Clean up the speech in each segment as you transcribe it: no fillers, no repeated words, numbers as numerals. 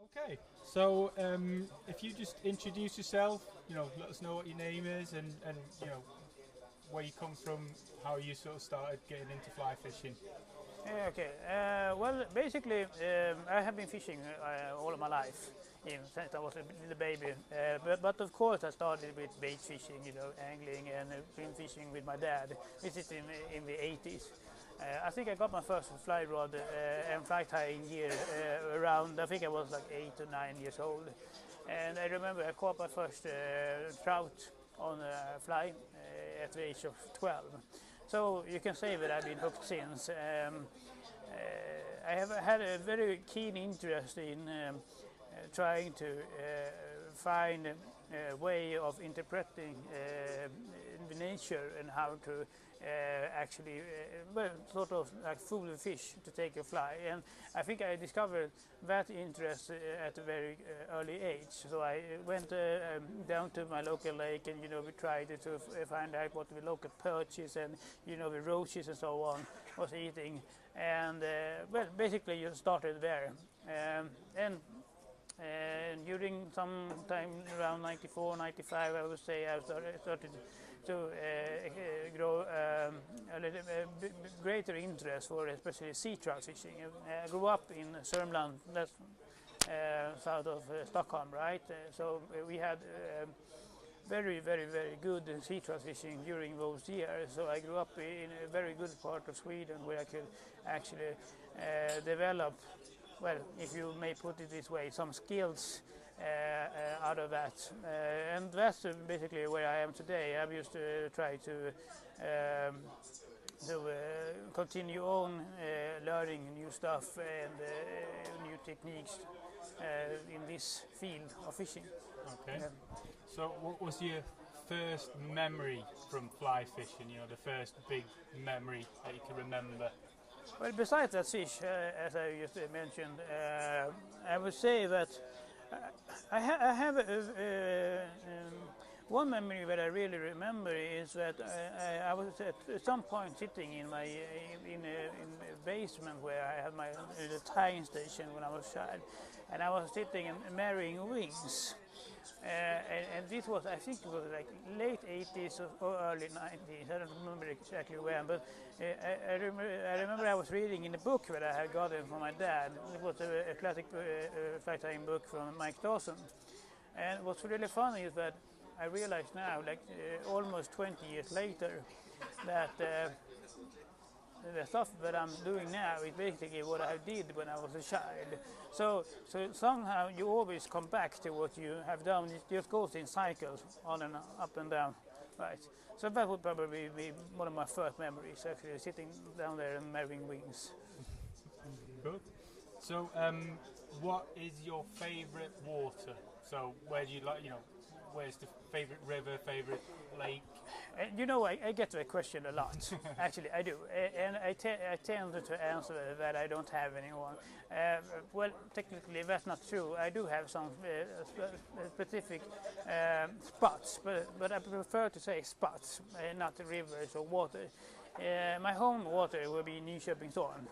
Okay, so if you just introduce yourself, let us know what your name is and where you come from, how you sort of started getting into fly fishing. Okay. Well, basically, I have been fishing all of my life, even since I was a little baby. But of course, I started with bait fishing, angling, and been fishing with my dad. This is in the 80s. I think I got my first fly rod and fly tying gear around. I think I was like 8 or 9 years old, and I remember I caught my first trout on a fly at the age of 12. So you can say that I've been hooked since. I have had a very keen interest in trying to find a way of interpreting the nature and how to actually, well, sort of like fool the fish to take a fly. And I think I discovered that interest at a very early age. So I went down to my local lake and, we tried to find out what the local perches and, the roaches and so on was eating. And, well, basically you started there. And during some time around 94, 95, I would say I started to grow a little greater interest for especially sea trout fishing. I grew up in Sörmland, that's south of Stockholm, right? So we had very, very, very good sea trout fishing during those years. So I grew up in a very good part of Sweden where I could actually develop, well, if you may put it this way, some skills out of that. And that's basically where I am today. I've used to try to continue on learning new stuff and new techniques in this field of fishing. Okay. So what was your first memory from fly fishing? The first big memory that you can remember? Well, besides that fish, as I just mentioned, I would say that I have one memory that I really remember is that I was at some point sitting in a basement where I had my tying station when I was a child, and I was sitting and marrying wings. And this was, I think it was like late 80s or early 90s. I don't remember exactly when, but I remember I was reading in a book that I had gotten from my dad. It was a classic fly tying book from Mike Dawson. And what's really funny is that I realize now, like almost 20 years later, that the stuff that I'm doing now is basically what I did when I was a child. So somehow you always come back to what you have done. It just goes in cycles, on and up and down, right? So that would probably be one of my first memories, actually sitting down there and marrying wings. Good. So, what is your favourite water? So, where do you like? Where's the favourite river, favourite lake? I get that question a lot. Actually, I do, and I tend to answer that I don't have anyone. Well, technically, that's not true. I do have some specific spots, but I prefer to say spots, not rivers or water. My home water will be Nyköpingstårn,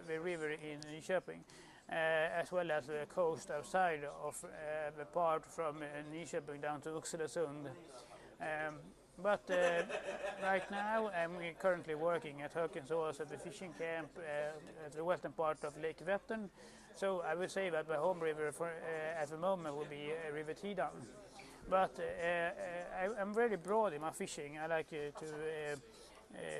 the river in Nyköping. As well as the coast outside of the part from Nyköping down to Oxelösund. But right now I'm currently working at Hökensås at the fishing camp at the western part of Lake Vättern. So I would say that my home river at the moment will be River Tidan. But I'm very broad in my fishing. I like to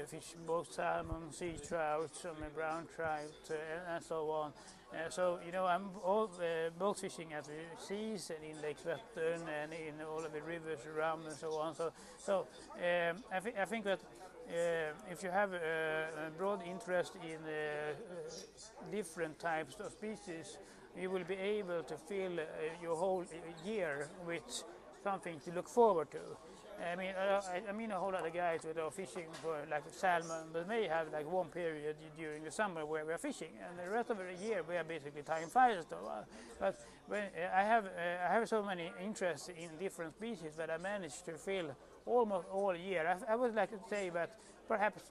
fish both salmon, sea trout, some brown trout, and so on. I'm both fishing at the seas and in Lake Vättern and in all of the rivers around and so on. I think that if you have a broad interest in different types of species, you will be able to fill your whole year with something to look forward to. I mean a whole lot of guys that are fishing for like salmon, but may have like one period during the summer where we are fishing, and the rest of the year we are basically tying fires. But when I have so many interests in different species that I managed to fill almost all year. I would like to say that perhaps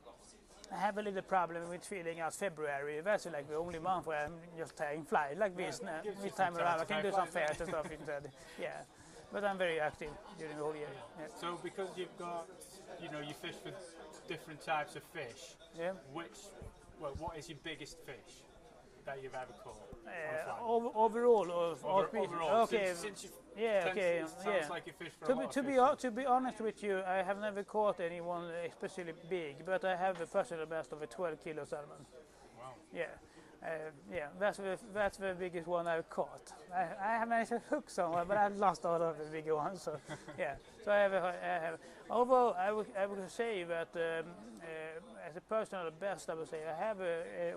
I have a little problem with feeling out February. That's like the only month where I'm just taking flight like this. This time around, I can do some fairs and stuff instead. Yeah, but I'm very active during the whole year. Yeah. So because you've got, you fish for different types of fish. Yeah. What is your biggest fish that you've ever caught? Overall, overall. Okay. Since it sounds like you fish for a lot of fish. To be honest with you, I have never caught anyone especially big, but I have the personal best of a 12-kilo salmon. Wow. Yeah, that's the biggest one I've caught. I have managed to hook someone, but I've lost all of the bigger ones. So yeah, so I have. Although I would say that as a personal best, I would say I have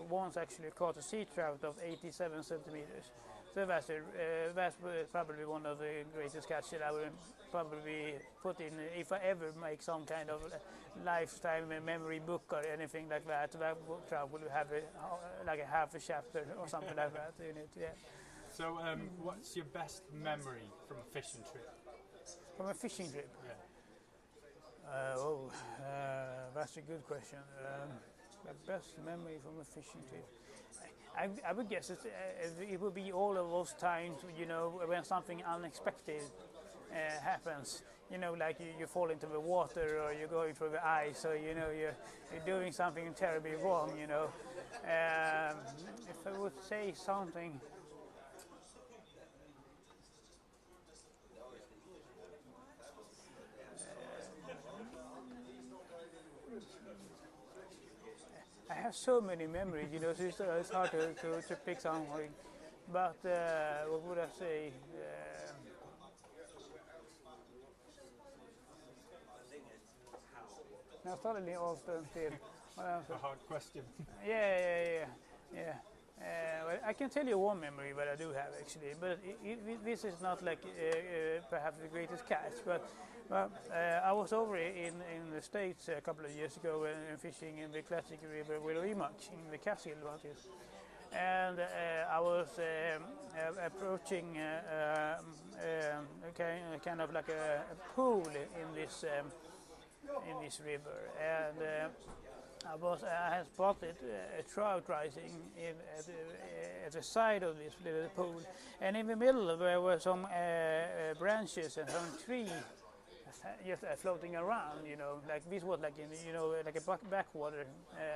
once actually caught a sea trout of 87 centimeters. So that's probably one of the greatest catches I would probably put in if I ever make some kind of lifetime memory book or anything like that. That trout would have like a half a chapter or something like that in it. Yeah. So, what's your best memory from a fishing trip? From a fishing trip? Yeah. That's a good question. The best memory from a fishing trip. I would guess it would be all of those times, when something unexpected happens. Like you fall into the water, or you're going through the ice, or you're doing something terribly wrong. If I would say something. I have so many memories, so it's hard to pick something. But what would I say? Now suddenly often still. That's a hard question. Yeah. Well, I can tell you one memory that I do have actually, but this is not like perhaps the greatest catch, but I was over in the States a couple of years ago and fishing in the classic river Willowy Much in the Catskill Mountains, and I was approaching kind of like a pool in this river, and I had spotted a trout rising at the side of this little pool, and in the middle there were some branches and some trees just floating around. Like this was like like a backwater.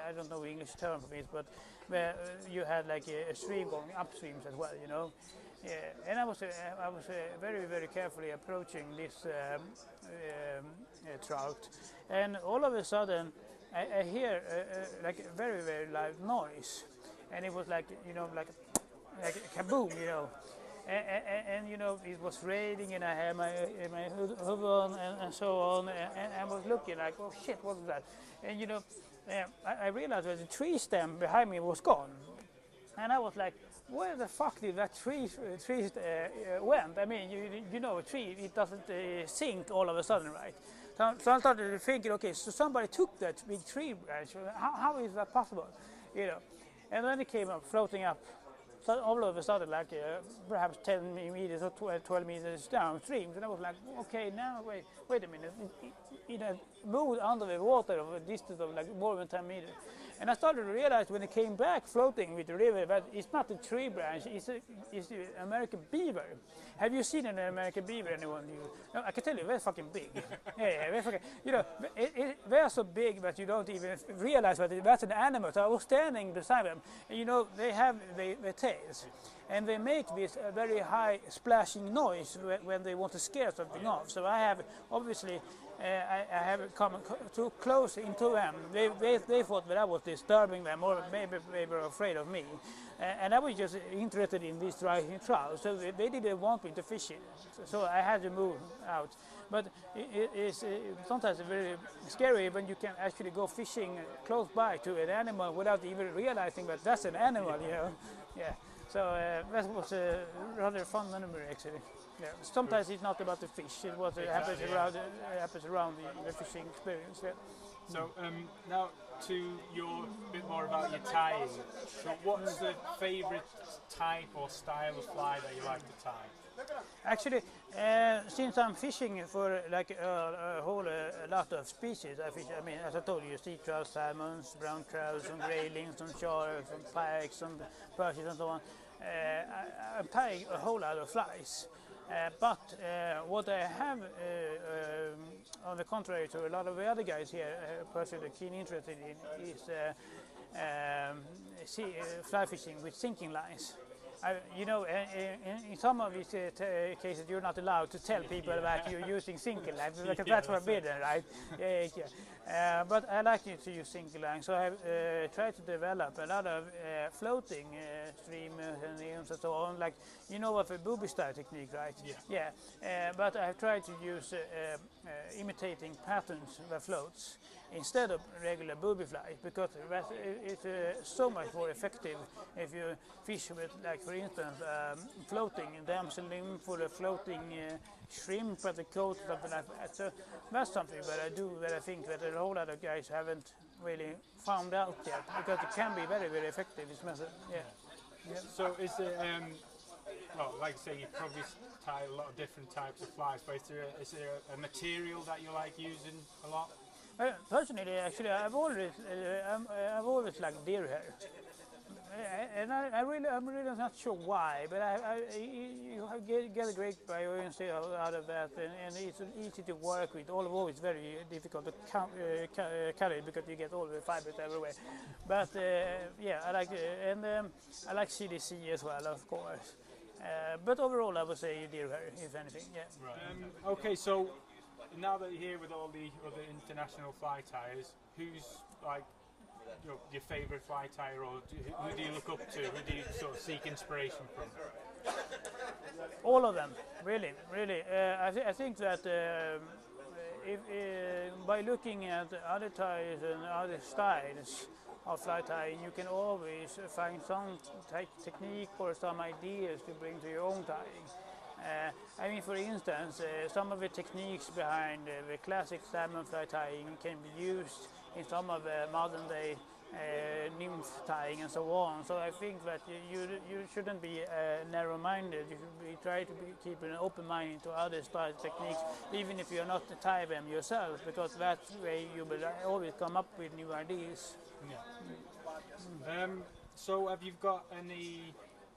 I don't know the English term for this, but where you had like a stream going upstreams as well. Yeah, and I was very, very carefully approaching this trout, and all of a sudden I hear like a very, very loud noise, and it was like like a kaboom, and it was raining, and I had my hood on and so on, and I was looking like, oh shit, what was that? And I realized that the tree stem behind me was gone, and I was like, where the fuck did that tree went? I mean, a tree, it doesn't sink all of a sudden, right? So I started thinking, okay, so somebody took that big tree branch. How is that possible? And then it came up, floating up, so all of a sudden, like perhaps 10 meters or 12 meters downstream. And I was like, okay, now wait a minute. It had moved under the water of a distance of like more than 10 meters. And I started to realize when it came back floating with the river that it's not a tree branch, it's an American beaver. Have you seen an American beaver, anyone? No, I can tell you, they're fucking big. Yeah, they're fucking, they're so big that you don't even realize that that's an animal. So I was standing beside them, and they have their tails. And they make this very high splashing noise when they want to scare something off. So I have, obviously, I have come too close into them. They thought that I was disturbing them, or maybe they were afraid of me. And I was just interested in this rising trout, so they didn't want me to fish it. So I had to move out. But it's sometimes very scary when you can actually go fishing close by to an animal without even realizing that that's an animal, Yeah. So that was a rather fun memory, actually. Yeah. Sometimes it's not about the fish; it was happens around the fishing experience. Yeah. So now to your bit more about your tying. So what's the favourite type or style of fly that you like to tie? Actually, since I'm fishing for like a whole lot of species, I fish. I mean, as I told you, sea trout, salmons, brown trout, some graylings, some sharks, some pikes, some perches, and so on. I'm tying a whole lot of flies. But what I have, on the contrary to a lot of the other guys here, personally keen interested in, is fly fishing with sinking lines. You know, in some of these cases, you're not allowed to tell people that you're using single lines because that's forbidden, right? But I like to use single lines, so I've tried to develop a lot of floating streamers and eons and so on. Like, you know of a booby style technique, right? Yeah. But I've tried to use imitating patterns that floats instead of regular booby flies, because it's so much more effective if you fish with, like for instance, floating damsel nymph for a floating shrimp at the coast, something like that. So that's something that I do that I think that a whole lot of guys haven't really found out yet, because it can be very, very effective, this method. Yeah. So is it, well, like I say, you probably tie a lot of different types of flies, but is there a material that you like using a lot? Personally, actually, I've always liked deer hair, and I'm really not sure why, but you get a great buoyancy out of that, and it's easy to work with. Although it's very difficult to carry because you get all the fibers everywhere. But yeah, I like and I like CDC as well, of course. But overall, I would say deer hair, if anything. Yeah. Right. Okay, so now that you're here with all the other international fly tyers, who's like your favourite fly tyer, or who do you look up to? Who do you sort of seek inspiration from? All of them, really. I think that if by looking at other tyers and other styles of fly tying, you can always find some technique or some ideas to bring to your own tying. I mean, for instance, some of the techniques behind the classic salmon fly tying can be used in some of the modern day nymph tying and so on. So I think that you shouldn't be narrow-minded. You should try to keep an open mind to other style techniques, even if you're not to tie them yourself, because that way you will always come up with new ideas. Yeah. So have you got any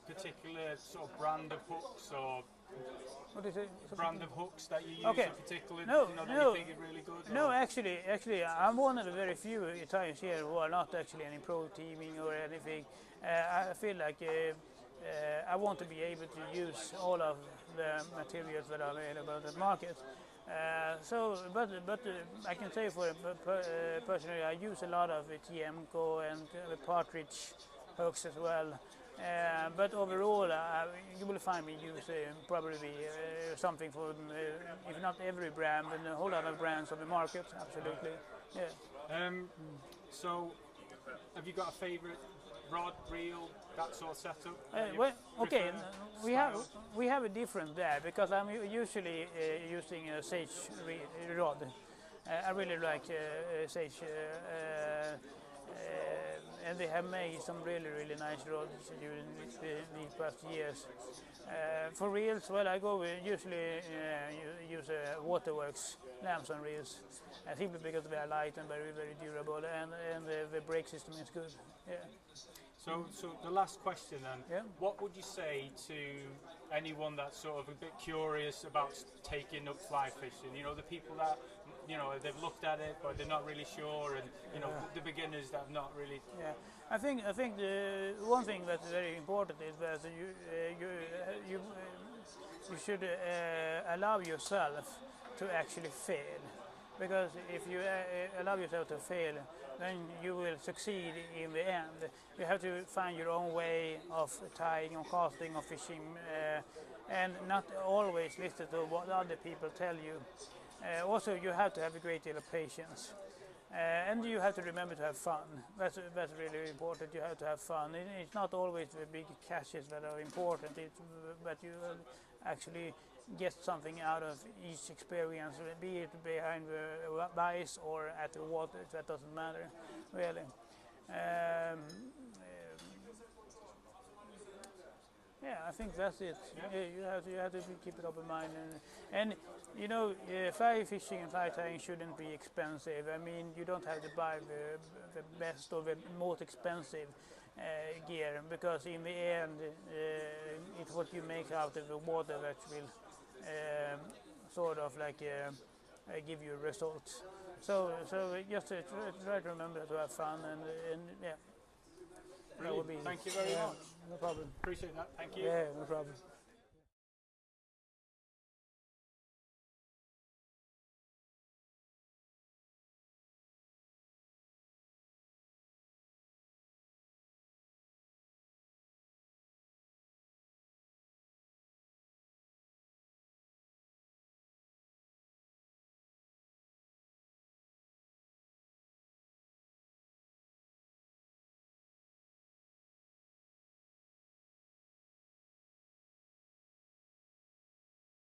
particular sort of brand of hooks, or what is it? Brand of hooks that you use in particular? No, that you think are really good? No, actually, I'm one of the very few Italians here who are not actually any pro teaming or anything. I feel like I want to be able to use all of the materials that are available on the market. But I can say for personally, I use a lot of Tiemco and Partridge hooks as well. But overall, you will find me use probably something for, if not every brand, and a whole lot of brands on the market. Absolutely, yeah. So, have you got a favourite rod, reel, that sort of setup? Well, okay, we have a difference there, because I'm usually using a Sage rod. I really like Sage. And they have made some really nice rods during these past years. For reels, well, I go usually use Waterworks lamps on reels, simply because they are light and very durable, and the brake system is good. Yeah. So the last question then, yeah. What would you say to anyone that's sort of a bit curious about taking up fly fishing? You know, the people that, you know, they've looked at it but they're not really sure, and you know, the beginners that have not really. Yeah, I think the one thing that's very important is that you should allow yourself to actually fail, because if you allow yourself to fail, then you will succeed in the end. You have to find your own way of tying or casting or fishing, and not always listen to what other people tell you. Also, you have to have a great deal of patience, and you have to remember to have fun. That's really important. You have to have fun. It's not always the big catches that are important, but you actually get something out of each experience, be it behind the vise or at the water. That doesn't matter, really. Yeah, I think that's it. Yeah. You have to keep it open mind, and you know, fly fishing and fly tying shouldn't be expensive. I mean, you don't have to buy the best or the most expensive gear, because in the end, it's what you make out of the water that will sort of like give you results. So just try to remember to have fun, and yeah, that would be. Thank you very much. No problem. Appreciate that. Thank you. Yeah, no problem.